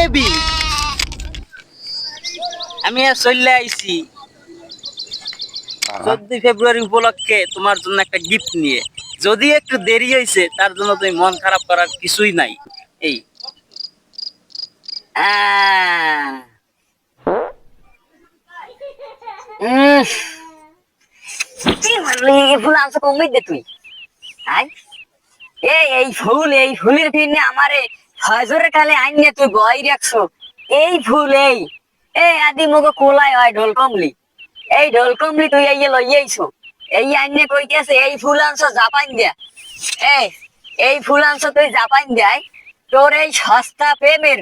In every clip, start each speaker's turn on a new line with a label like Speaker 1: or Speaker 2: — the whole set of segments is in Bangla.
Speaker 1: বেবি, আমি চলে আইছি 14 ফেব্রুয়ারি উপলক্ষে তোমার জন্য একটা গিফট নিয়ে। যদি একটু দেরি হয়েছে তার জন্য তুমি মন খারাপ করার কিছুই নাই। এই
Speaker 2: ফুল আনছো কমই দে তুই। এই ফুল, এই ফুলের ফিরনে আমারে হজরের কালে আইনে তুই বই রাখছো। এই ফুল এই আদি মগো কোলাই হয় ঢোল কমলি, এই ঢোল কমলি তুই এই লইয়াইছো। এই আইনে কইতেছে এই ফুল আনছো জাপান দিয়া। এই এই ফুল আনছো তুই জাপান দেয়। তোর এই সস্তা প্রেমের,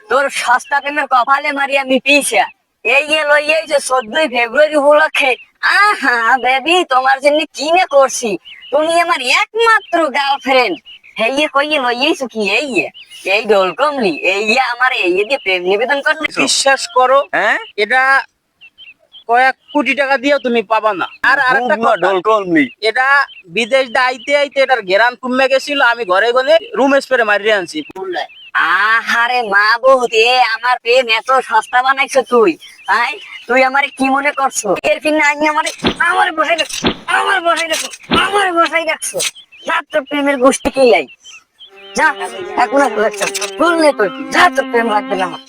Speaker 2: তোর সস্তা প্রেমের কপালে মারি আমি পিছা এই লইয়াইছো 14 ফেব্রুয়ারি উপলক্ষে। আহা বেবি, তোমার জন্য কি না করছি। তুমি আমার একমাত্র গার্লফ্রেন্ড। হেইয়ে কইয়ে লইয়াইছো কি এই ঢোল কমলি এই আমার এই দিয়ে প্রেম নিবেদন করলে
Speaker 1: বিশ্বাস করো, এটা কয়েক কোটি টাকা দিয়েও তুমি পাবা না। আর আরেকটা
Speaker 2: ঢোল কমলি
Speaker 1: এটা বিদেশ দিয়ে আইতে আইতে এটার ঘেরান কমে গেছিল, আমি ঘরে ঘরে রুম স্প্রে মারিয়ে আনছি।
Speaker 2: আহারে মা বহুত, আমার প্রেম এত সস্তা বানাইছো তুই। তুই আমারে কি মনে করছো? এর কিনা আইনি আমার বসাই রাখছো, আমার বসাই রাখছো। যা তোর প্রেমের গোষ্ঠী কি লাই, যা এখন বললে তোর যা তোর প্রেম লাগবে না আমার।